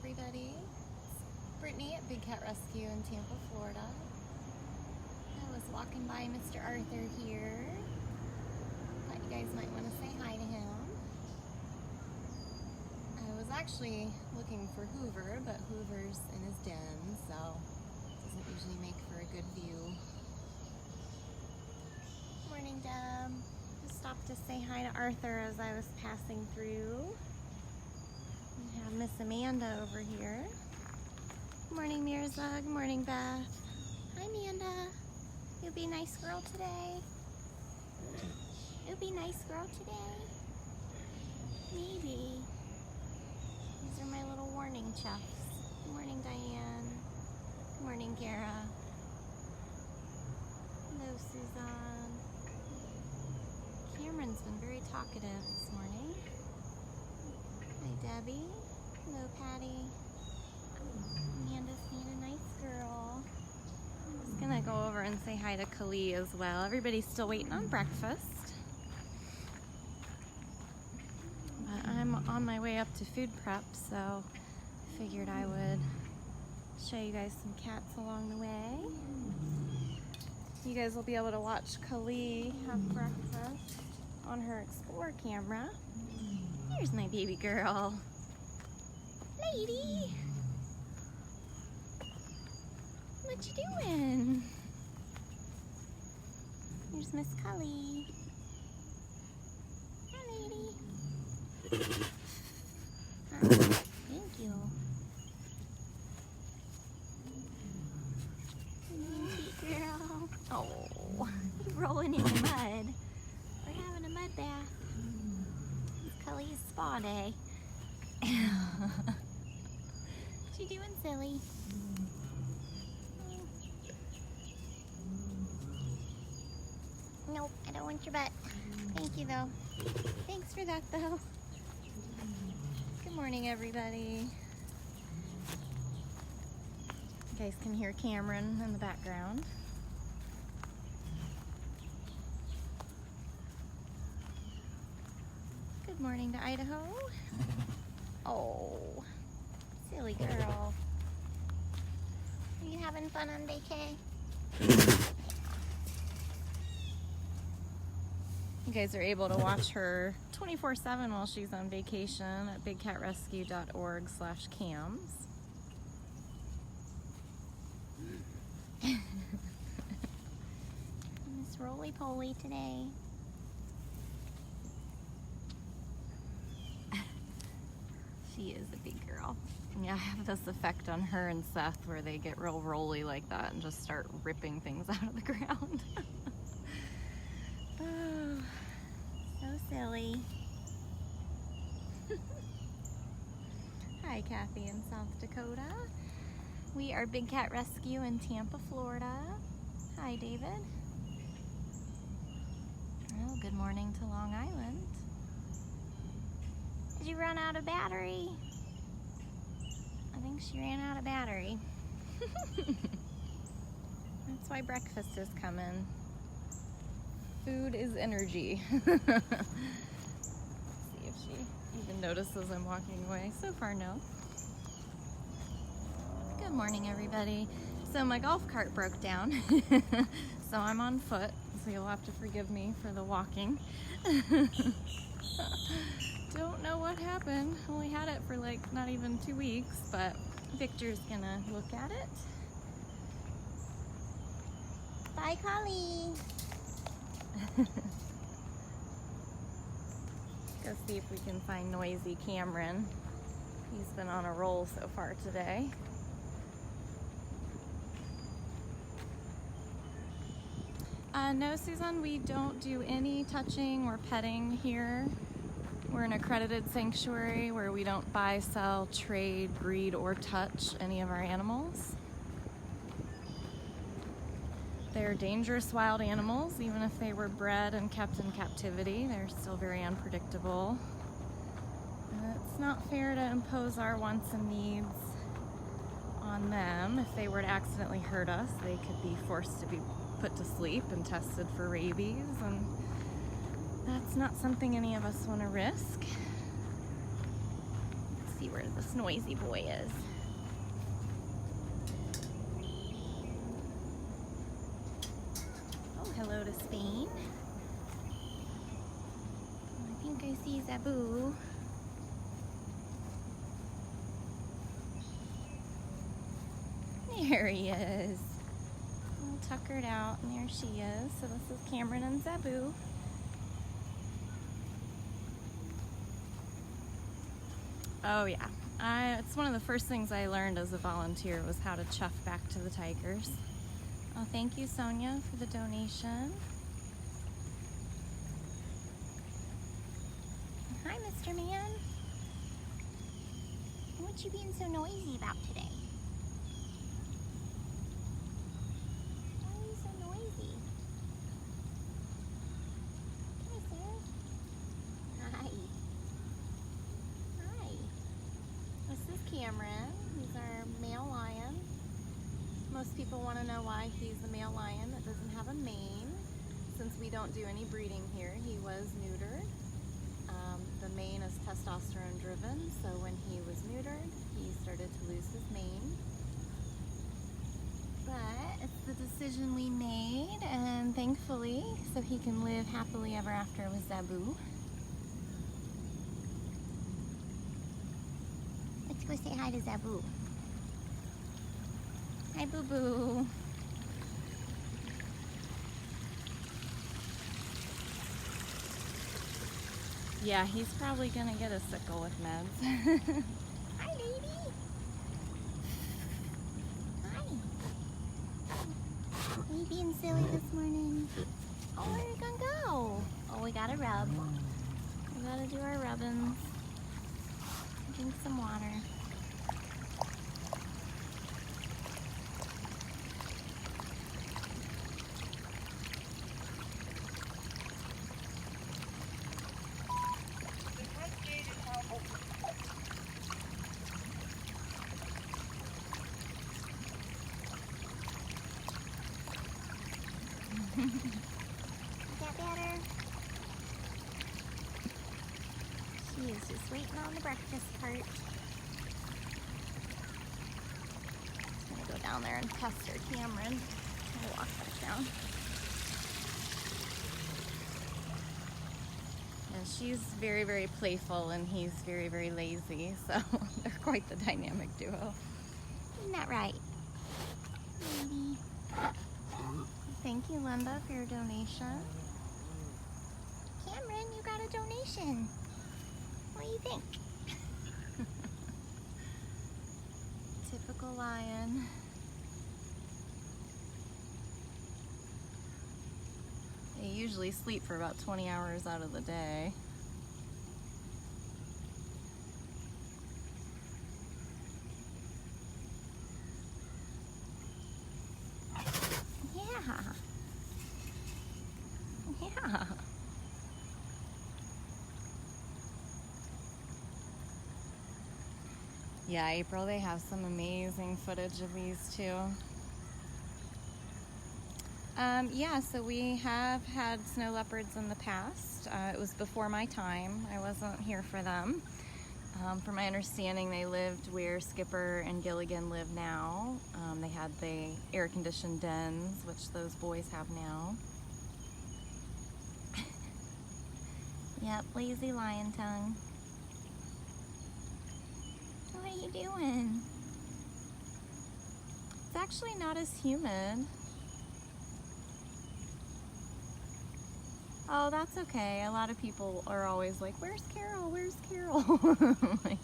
everybody. It's Brittany at Big Cat Rescue in Tampa, Florida. I was walking by Mr. Arthur here. Thought you guys might want to say hi to him. I was actually looking for Hoover, but Hoover's in his den, so it doesn't usually make for a good view. Morning, Deb. Just stopped to say hi to Arthur as I was passing through. We have Miss Amanda over here. Good morning, Mirza. Good morning, Beth. Hi, Amanda. You'll be a nice girl today. You'll be a nice girl today. Maybe. These are my little warning chuffs. Good morning, Diane. Good morning, Kara. Hello, Suzanne. Cameron's been very talkative this morning. Hi, Debbie. Hello, Patty. Amanda's being a nice girl. I'm just gonna go over and say hi to Kali as well. Everybody's still waiting on breakfast. But I'm on my way up to food prep, so I figured I would show you guys some cats along the way. You guys will be able to watch Kali have breakfast on her Explore camera. Here's my baby girl. Lady! What you doing? Here's Miss Kali. Hi, lady. Hi. Thank you. Sweet girl. Oh, you're rolling in the mud. We're having a mud bath. It's Kali's spa day. What you doing, silly? Nope, I don't want your butt. Thank you, though. Thanks for that, though. Good morning, everybody. You guys can hear Cameron in the background. Good morning to Idaho. Oh, silly girl. Are you having fun on vacay? You guys are able to watch her 24/7 while she's on vacation at bigcatrescue.org/cams. Miss Roly-Poly today. She is a big girl. Yeah, I have this effect on her and Seth where they get real roly like that and just start ripping things out of the ground. Oh, so silly. Hi, Kathy in South Dakota. We are Big Cat Rescue in Tampa, Florida. Hi, David. Oh, good morning to Long Island. Did you run out of battery? I think she ran out of battery. That's why breakfast is coming. Food is energy. Let's see if she even notices I'm walking away. So far, no. Good morning, everybody. So my golf cart broke down, so I'm on foot, so you'll have to forgive me for the walking. Don't know what happened. Only had it for like not even 2 weeks, but Victor's gonna look at it. Bye, Kali. Go see if we can find noisy Cameron. He's been on a roll so far today. No, Susan, we don't do any touching or petting here. We're an accredited sanctuary where we don't buy, sell, trade, breed, or touch any of our animals. They're dangerous wild animals. Even if they were bred and kept in captivity, they're still very unpredictable. It's not fair to impose our wants and needs on them. If they were to accidentally hurt us, they could be forced to be put to sleep and tested for rabies, and that's not something any of us want to risk. see where this noisy boy is. Oh, hello to Spain. I think I see Zabu. There he is. All tuckered out, and there she is. So this is Cameron and Zabu. Oh yeah, it's one of the first things I learned as a volunteer was how to chuff back to the tigers. Oh, thank you, Sonia, for the donation. Hi, Mr. Man. What you being so noisy about today? Why are you so noisy? Hi, sir. Hi. Hi. This is Cameron. He's our male lion. Most people want to know why he's a male lion that doesn't have a mane. Since we don't do any breeding here, he was neutered. The mane is testosterone driven, so when he was neutered, he started to lose his mane. But it's the decision we made, and thankfully, so he can live happily ever after with Zabu. Let's go say hi to Zabu. Hi, Boo Boo. Yeah, he's probably gonna get a sickle with meds. Hi, lady. Hi. Are you being silly this morning? Oh, where are you gonna go? Oh, we gotta rub. We gotta do our rubbings. Drink some water. Is that better? She is just waiting on the breakfast part. Just gonna go down there and test her Cameron. I'll walk back down. And she's very, very playful and he's very, very lazy, so they're quite the dynamic duo. Isn't that right? Maybe. Thank you, Linda, for your donation. Cameron, you got a donation. What do you think? Typical lion. They usually sleep for about 20 hours out of the day. Yeah. Yeah. Yeah, April, they have some amazing footage of these two. Yeah, so we have had snow leopards in the past. It was before my time. I wasn't here for them. From my understanding, they lived where Skipper and Gilligan live now. They had the air-conditioned dens, which those boys have now. Yep, lazy lion tongue. What are you doing? It's actually not as humid. Oh, that's okay. A lot of people are always like, where's Carol? Where's Carol? Like,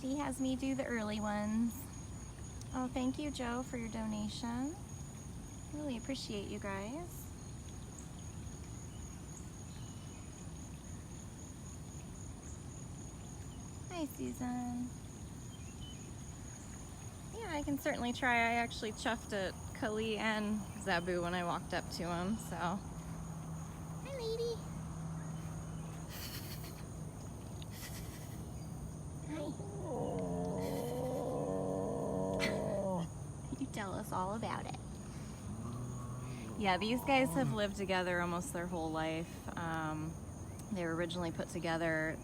she has me do the early ones. Oh, thank you, Joe, for your donation. Really appreciate you guys. Hi, Susan. Yeah, I can certainly try. I actually chuffed at Kali and Zabu when I walked up to him, so. Hi, lady. Hi. You tell us all about it. Yeah, these guys have lived together almost their whole life. They were originally put together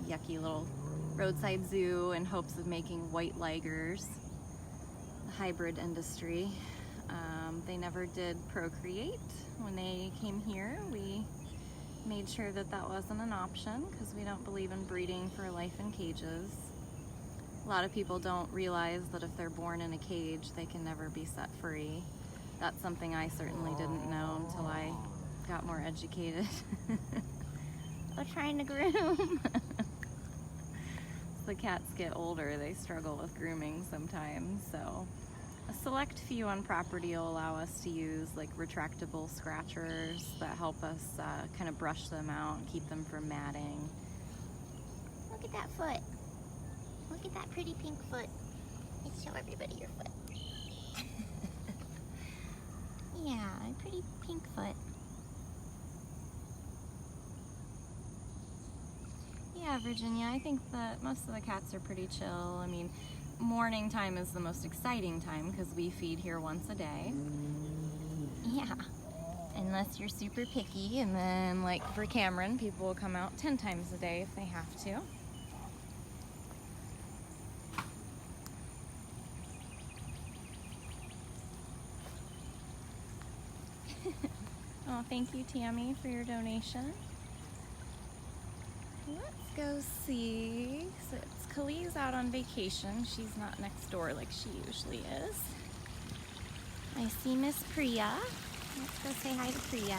yucky little roadside zoo in hopes of making white ligers, the hybrid industry. They never did procreate. When they came here, we made sure that that wasn't an option because we don't believe in breeding for life in cages. A lot of people don't realize that if they're born in a cage, they can never be set free. That's something I certainly didn't know until I got more educated. We're trying to groom. As the cats get older, they struggle with grooming sometimes, so a select few on property will allow us to use like retractable scratchers that help us kind of brush them out and keep them from matting. Look at that foot. Look at that pretty pink foot. Let's show everybody your foot. Yeah, a pretty pink foot. Yeah, Virginia, I think that most of the cats are pretty chill. I mean, morning time is the most exciting time because we feed here once a day. Yeah, Unless you're super picky, and then like for Cameron, people will come out 10 times a day if they have to. Oh, thank you, Tammy, for your donation. Let's go see. So it's Khalie's out on vacation. She's not next door like she usually is. I see Miss Priya. Let's go say hi to Priya.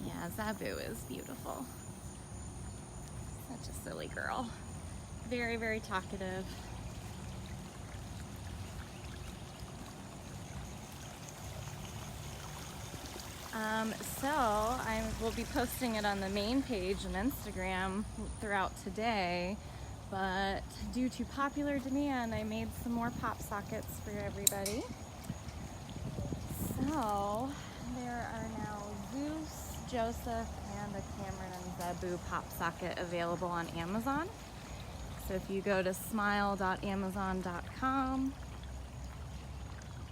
Yeah, Zabu is beautiful. Such a silly girl. Very, very talkative. So I will be posting it on the main page and Instagram throughout today, but due to popular demand, I made some more pop sockets for everybody. So there are now Zeus, Joseph, and a Cameron and Zabu pop socket available on Amazon. So if you go to smile.amazon.com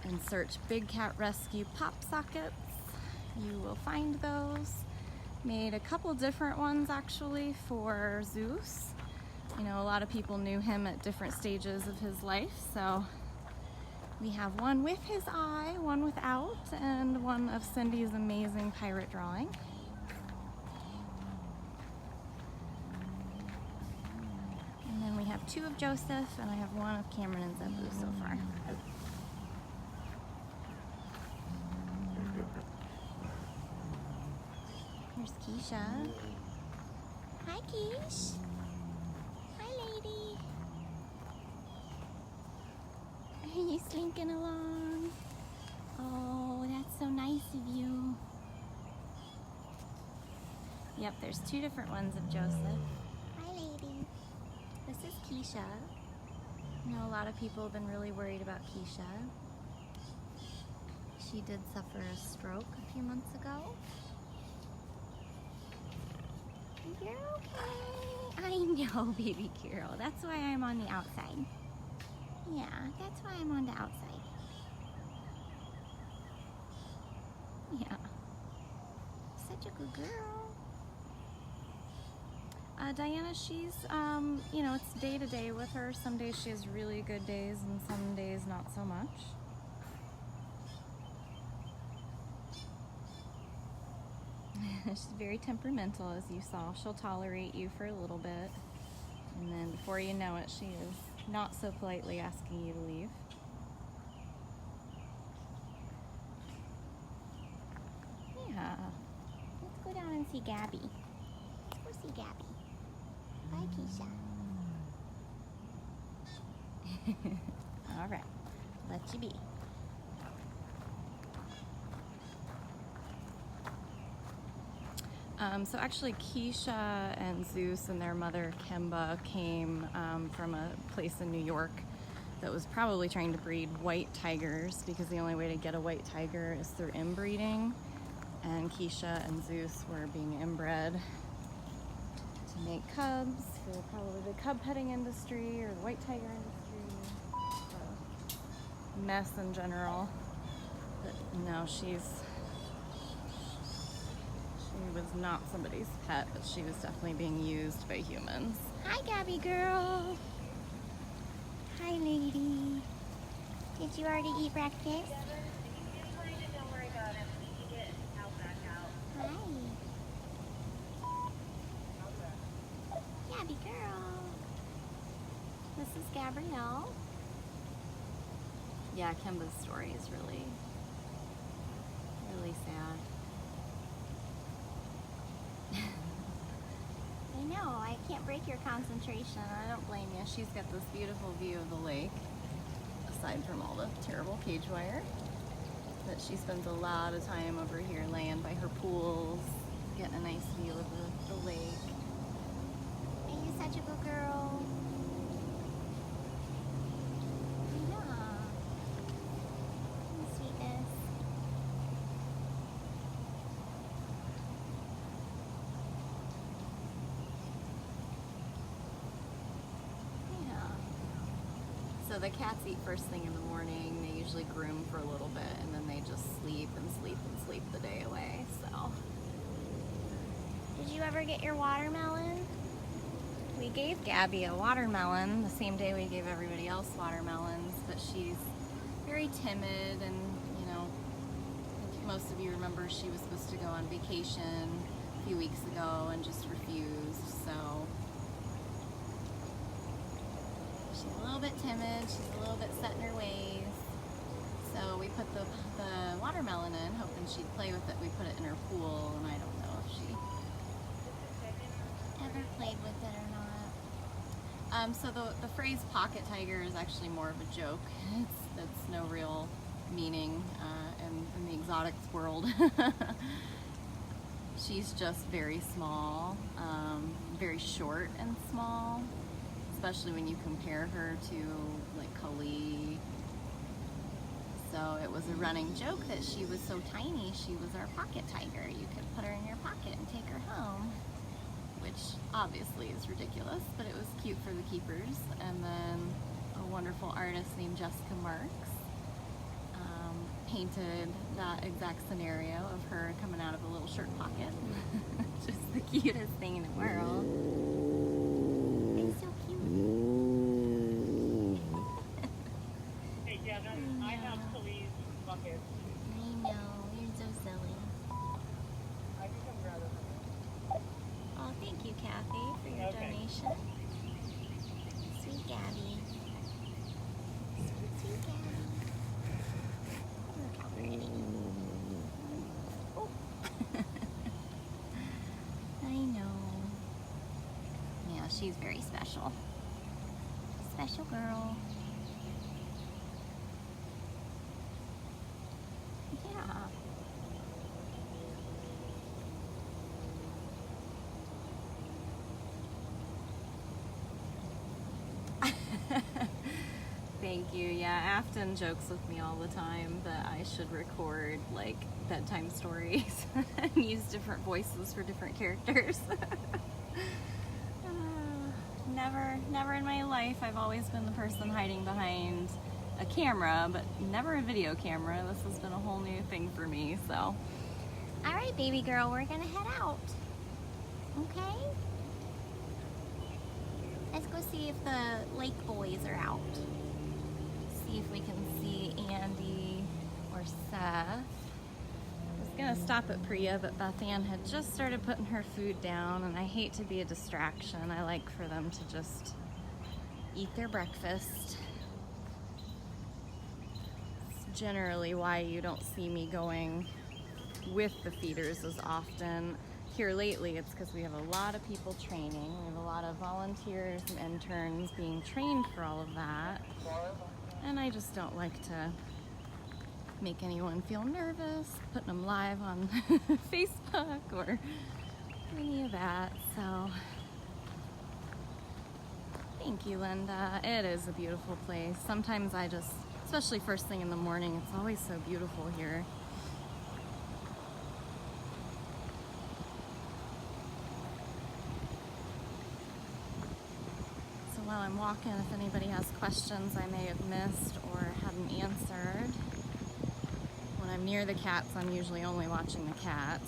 and search Big Cat Rescue pop sockets, you will find those. Made a couple different ones actually for Zeus. You know, a lot of people knew him at different stages of his life, so we have one with his eye, one without, and one of Cindy's amazing pirate drawing. And then we have two of Joseph, and I have one of Cameron and Zabu so far. Here's Keisha. hi Keish. Hi lady. Are you slinking along? Oh, that's so nice of you. Yep, there's two different ones of Joseph. Hi lady. This is Keisha. I know a lot of people have been really worried about Keisha. She did suffer a stroke a few months ago. You're okay. I know, baby Carol. That's why I'm on the outside. Yeah, that's why I'm on the outside. Yeah. Such a good girl. Diana, she's, you know, it's day to day with her. Some days she has really good days and some days not so much. She's very temperamental, as you saw. She'll tolerate you for a little bit, and then before you know it, she is not so politely asking you to leave. Yeah. Let's go down and see Gabby. Let's go see Gabby. Bye, Keisha. All right, let you be. So actually Keisha and Zeus and their mother Kemba came from a place in New York that was probably trying to breed white tigers because the only way to get a white tiger is through inbreeding, and Keisha and Zeus were being inbred to make cubs for probably the cub petting industry or the white tiger industry. So mess in general. But no, she was not somebody's pet, but she was definitely being used by humans. Hi, Gabby girl. Hi, lady. Did you already eat breakfast? Don't worry about it. We can get out back out. Hi. Gabby girl. This is Gabrielle. Yeah, Kemba's story is really, really sad. I know, I can't break your concentration. I don't blame you. She's got this beautiful view of the lake, aside from all the terrible cage wire. But she spends a lot of time over here laying by her pools, getting a nice view of the lake. Are you such a good girl? Yeah. Sweetness. Yeah. So the cats eat first thing in the morning. They usually groom for a little bit, and then they just sleep and sleep and sleep the day away. So Did you ever get your watermelon? we gave Gabby a watermelon the same day we gave everybody else watermelons, but she's very timid, and you know, I think most of you remember she was supposed to go on vacation a few weeks ago and just refused. So she's a little bit timid, she's a little bit set in her ways. So we put the watermelon in, hoping she'd play with it. We put it in her pool, and I don't know if she Ever played with it or not? so the phrase pocket tiger is actually more of a joke. It's no real meaning in the exotics world. She's just very small, very short and small, especially when you compare her to like Kali. So it was a running joke that she was so tiny, she was our pocket tiger. You could put her in your pocket and take her home, which obviously is ridiculous, but it was cute for the keepers. And then a wonderful artist named Jessica Marks painted that exact scenario of her coming out of a little shirt pocket. Just the cutest thing in the world. It's so cute. Hey, Devin, I have Khalid's bucket. I know, you're so silly. I can come grab it. Oh, thank you, Kathy, for your Okay. donation. Sweet Gabby. Sweet Gabby. Look how pretty. Oh. I know. Yeah, she's very special. Special girl. Yeah. Thank you. Yeah, Afton jokes with me all the time that I should record like bedtime stories and use different voices for different characters. Never in my life. I've always been the person hiding behind a camera, but never a video camera. This has been a whole new thing for me, so. All right, baby girl, we're gonna head out. Okay? Let's go see if the lake boys are out. See if we can see Andy or Seth. I was gonna stop at Priya, but Beth Ann had just started putting her food down, and I hate to be a distraction. I like for them to just eat their breakfast. It's generally why you don't see me going with the feeders as often. Here lately, it's because we have a lot of people training. We have a lot of volunteers and interns being trained for all of that. And I just don't like to make anyone feel nervous, putting them live on Facebook or any of that. So, thank you, Linda. It is a beautiful place. Sometimes I just, especially first thing in the morning, it's always so beautiful here. While I'm walking, if anybody has questions I may have missed or hadn't answered, I'm near the cats, I'm usually only watching the cats.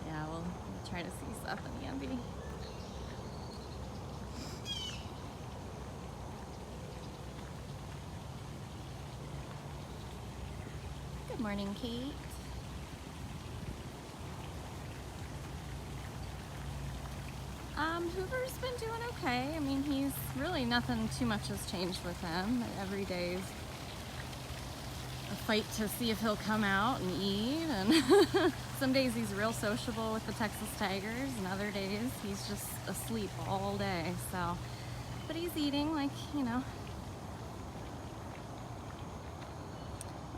Yeah, we'll try to see Seth and Andy. Good morning, Kate. Hoover's been doing okay. I mean, he's really nothing too much has changed with him. Every day's a fight to see if he'll come out and eat, and some days he's real sociable with the Texas Tigers, and other days he's just asleep all day. So, but he's eating, like, you know.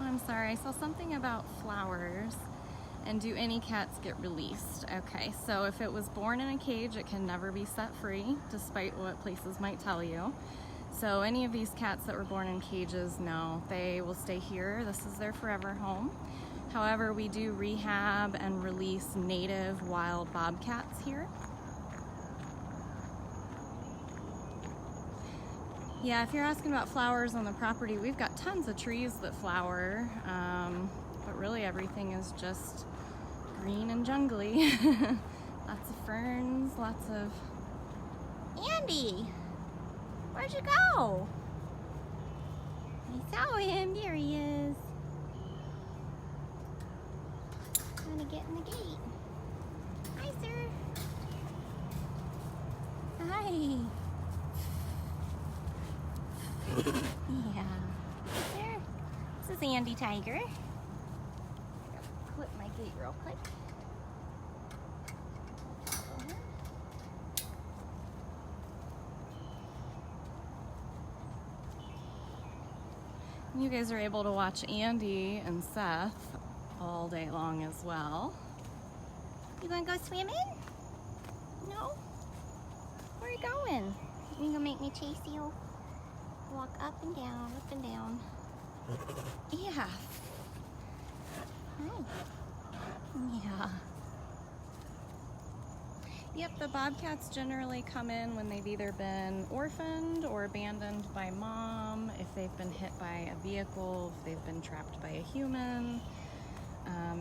Oh, I'm sorry, I saw something about flowers. And do any cats get released? Okay, so if it was born in a cage, it can never be set free, despite what places might tell you. So any of these cats that were born in cages, no, they will stay here. This is their forever home. However, we do rehab and release native wild bobcats here. Yeah, if you're asking about flowers on the property, we've got tons of trees that flower, but really everything is just green and jungly. Lots of ferns, lots of... Andy! Where'd you go? I saw him. There he is. Trying to get in the gate. Hi, sir. Hi. Yeah. There. This is Andy Tiger. Clip my gate real quick. You guys are able to watch Andy and Seth all day long as well. You gonna go swimming? No? Where are you going? You gonna make me chase you? Walk up and down, up and down. Yeah. Hi. Yeah. Yep, the bobcats generally come in when they've either been orphaned or abandoned by mom, if they've been hit by a vehicle, if they've been trapped by a human.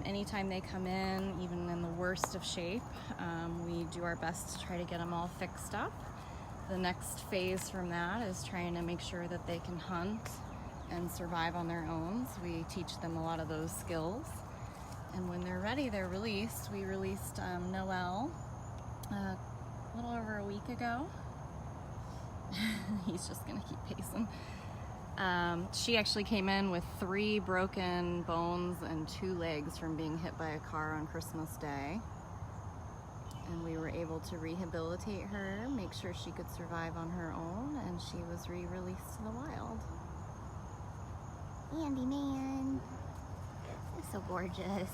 Anytime they come in, even in the worst of shape, we do our best to try to get them all fixed up. The next phase from that is trying to make sure that they can hunt and survive on their own. So we teach them a lot of those skills. And when they're ready, they're released. We released Noel a little over a week ago. He's just gonna keep pacing. She actually came in with 3 broken bones and 2 legs from being hit by a car on Christmas Day. And we were able to rehabilitate her, make sure she could survive on her own, and she was re-released to the wild. Andy, man. You're so gorgeous.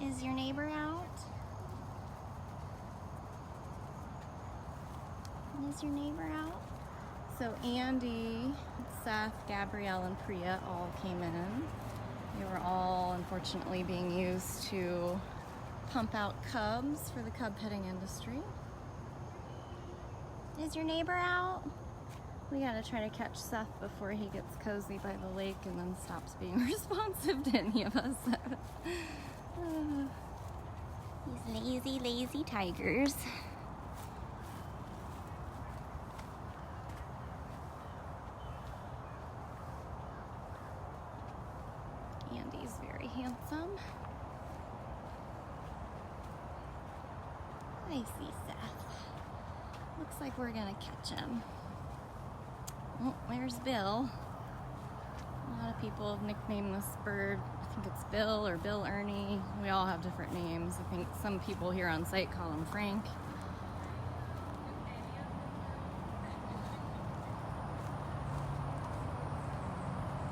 Is your neighbor out? Is your neighbor out? So Andy, Seth, Gabrielle, and Priya all came in. They were all unfortunately being used to pump out cubs for the cub petting industry. Is your neighbor out? We gotta try to catch Seth before he gets cozy by the lake and then stops being responsive to any of us. These lazy, lazy tigers. Andy's very handsome. I see Seth. Looks like we're gonna catch him. Oh, there's Bill. A lot of people have nicknamed this bird. I think it's Bill or Bill Ernie. We all have different names. I think some people here on site call him Frank.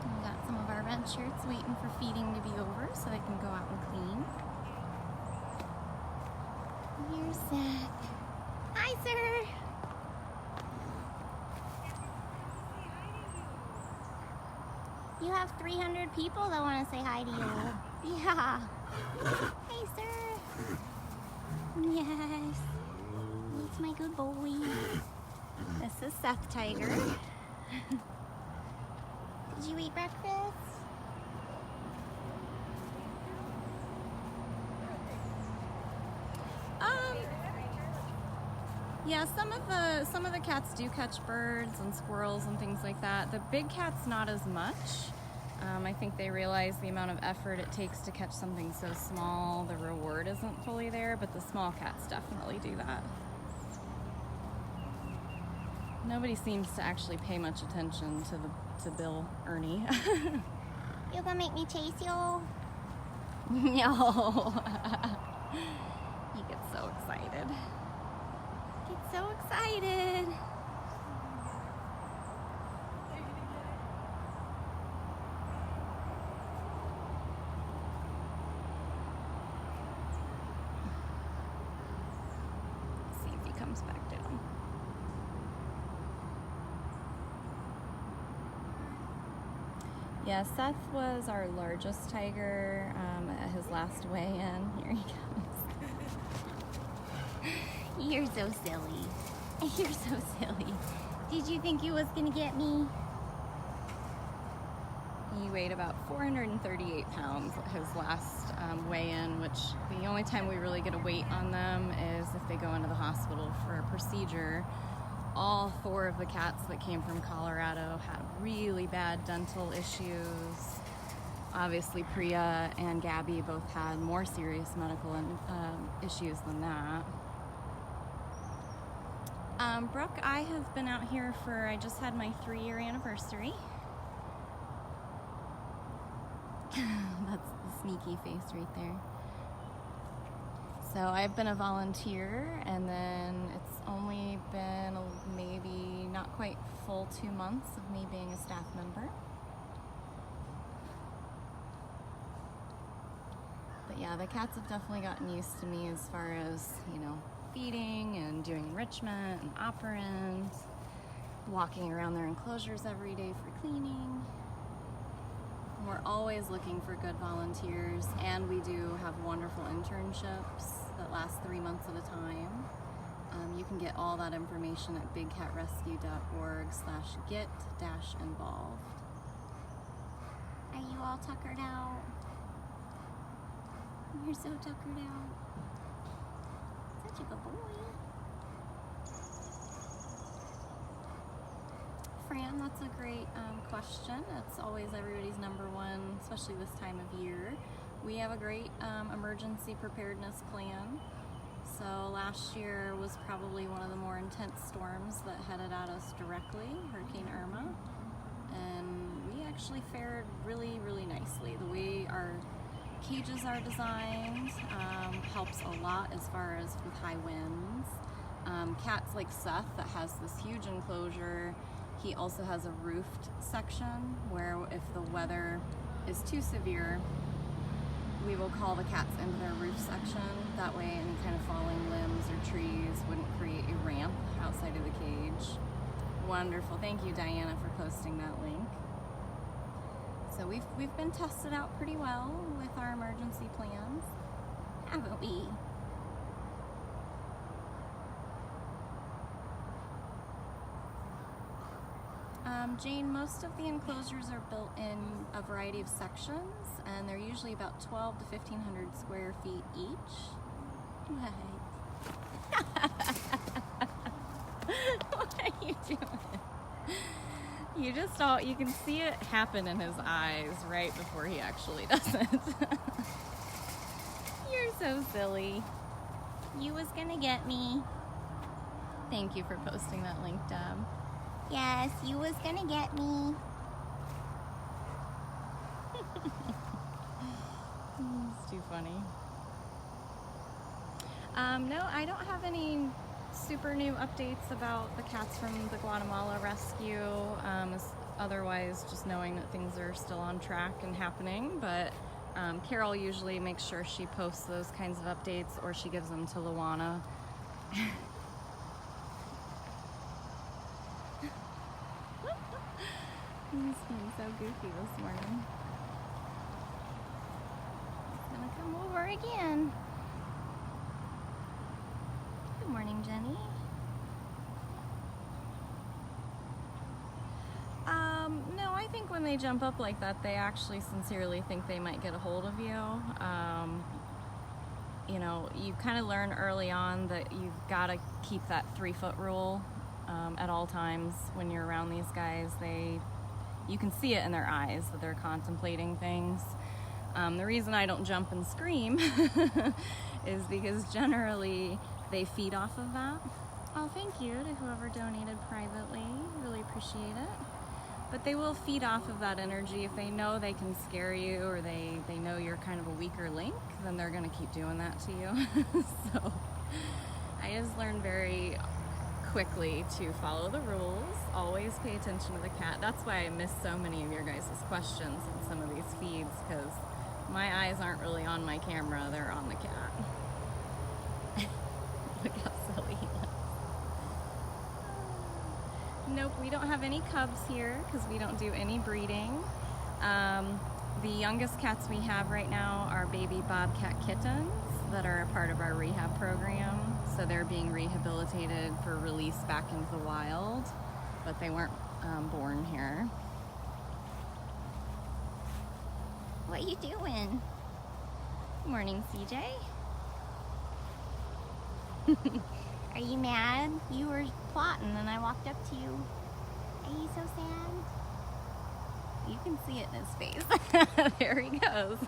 We got some of our red shirts waiting for feeding to be over so they can go out and clean. Here's Seth. Hi, sir. You have 300 people that want to say hi to you. Yeah. Hey, sir. Yes. He's my good boy. This is Seth Tiger. Did you eat breakfast? Yeah, some of the cats do catch birds and squirrels and things like that. The big cats not as much. I think they realize the amount of effort it takes to catch something so small. The reward isn't fully there, but the small cats definitely do that. Nobody seems to actually pay much attention to Bill Ernie. You gonna make me chase you? No. He gets so excited. Get so excited. See if he comes back down. Yeah, Seth was our largest tiger at his last weigh-in. Here he comes. You're so silly. You're so silly. Did you think you was gonna get me? He weighed about 438 pounds at his last weigh-in, which the only time we really get a weight on them is if they go into the hospital for a procedure. All 4 of the cats that came from Colorado had really bad dental issues. Obviously, Priya and Gabby both had more serious medical issues than that. Brooke, I have been out here I just had my 3-year anniversary. That's the sneaky face right there. So I've been a volunteer, and then it's only been maybe not quite full 2 months of me being a staff member. But yeah, the cats have definitely gotten used to me as far as, you know, feeding and doing enrichment and operant, walking around their enclosures every day for cleaning. We're always looking for good volunteers, and we do have wonderful internships that last 3 months at a time. You can get all that information at bigcatrescue.org/get-involved. Are you all tuckered out? You're so tuckered out. Such a good boy. Fran, that's a great question. It's always everybody's number one, especially this time of year. We have a great emergency preparedness plan. So last year was probably one of the more intense storms that headed at us directly, Hurricane Irma. And we actually fared really, really nicely. The way our cages are designed helps a lot as far as with high winds. Cats like Seth that has this huge enclosure, he also has a roofed section where if the weather is too severe, we will call the cats into their roof section. That way any kind of falling limbs or trees wouldn't create a ramp outside of the cage. Wonderful. Thank you, Diana, for posting that link. So we've been tested out pretty well with our emergency plans, haven't we? Jane, most of the enclosures are built in a variety of sections, and they're usually about 12 to 1,500 square feet each. What are you doing? You can see it happen in his eyes right before he actually does it. You're so silly. You was gonna get me. Thank you for posting that link, Deb. Yes, you was gonna get me. It's too funny. No, I don't have any super new updates about the cats from the Guatemala rescue. Otherwise, just knowing that things are still on track and happening. But Carol usually makes sure she posts those kinds of updates, or she gives them to Luana. He's being so goofy this morning. He's gonna come over again. Good morning, Jenny. they jump up like that, they actually sincerely think they might get a hold of you. You know, you kind of learn early on that you've got to keep that 3-foot rule at all times when you're around these guys. You can see it in their eyes that they're contemplating things. The reason I don't jump and scream is because generally they feed off of that. Oh, thank you to whoever donated privately. Really appreciate it. But they will feed off of that energy. If they know they can scare you, or they know you're kind of a weaker link, then they're gonna keep doing that to you. So I just learned very quickly to follow the rules, always pay attention to the cat. That's why I missed so many of your guys' questions in some of these feeds, because my eyes aren't really on my camera, they're on the cat. Look how silly he looks. Nope, we don't have any cubs here because we don't do any breeding. The youngest cats we have right now are baby bobcat kittens that are a part of our rehab program. So they're being rehabilitated for release back into the wild, but they weren't born here. What you doing? Morning, CJ. Are you mad? You were plotting and I walked up to you. Are you so sad? You can see it in his face. There he goes.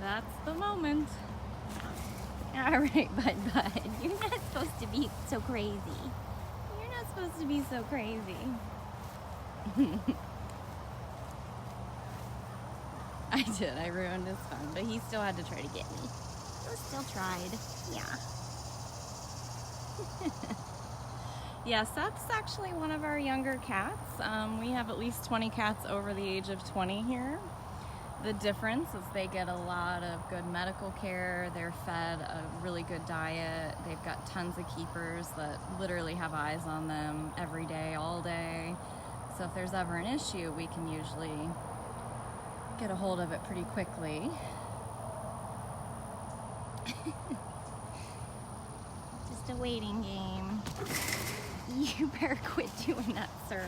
That's the moment. All right, bud. You're not supposed to be so crazy. You're not supposed to be so crazy. I did. I ruined his fun, but he still had to try to get me. You still tried. Yeah. Yes, that's actually one of our younger cats. We have at least 20 cats over the age of 20 here. The difference is they get a lot of good medical care. They're fed a really good diet. They've got tons of keepers that literally have eyes on them every day, all day. So if there's ever an issue, we can usually get a hold of it pretty quickly. Just a waiting game. You better quit doing that, sir.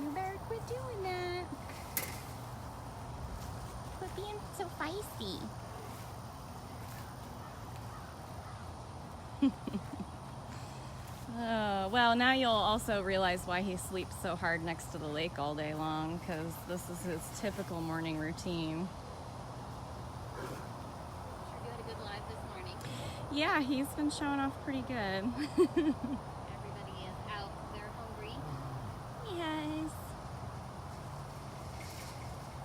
You better quit doing that. Quit being so feisty. Well, now you'll also realize why he sleeps so hard next to the lake all day long, because this is his typical morning routine. Sure you had a good live this morning. Yeah, he's been showing off pretty good. Everybody is out. They're hungry. Yes.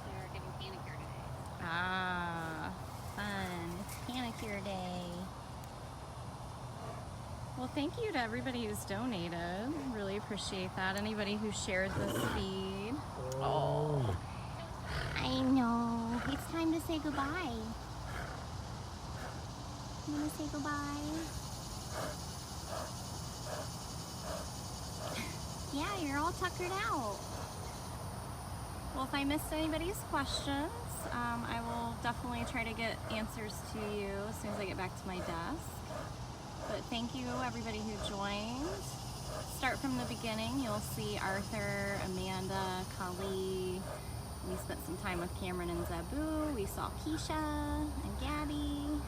They're getting panicure today. Ah, Fun. It's panicure day. well, thank you to everybody who's donated. Really appreciate that. Anybody who shared this feed. Oh. I know. It's time to say goodbye. You want to say goodbye? Yeah, you're all tuckered out. Well, if I missed anybody's questions, I will definitely try to get answers to you as soon as I get back to my desk. But thank you, everybody who joined. Start from the beginning. You'll see Arthur, Amanda, Kali. We spent some time with Cameron and Zabu. We saw Keisha and Gabby,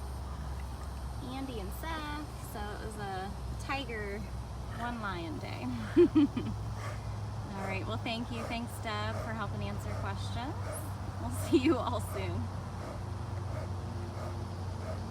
Andy and Seth. So it was a tiger, one lion day. All right, well, thank you. Thanks, Deb, for helping answer questions. We'll see you all soon.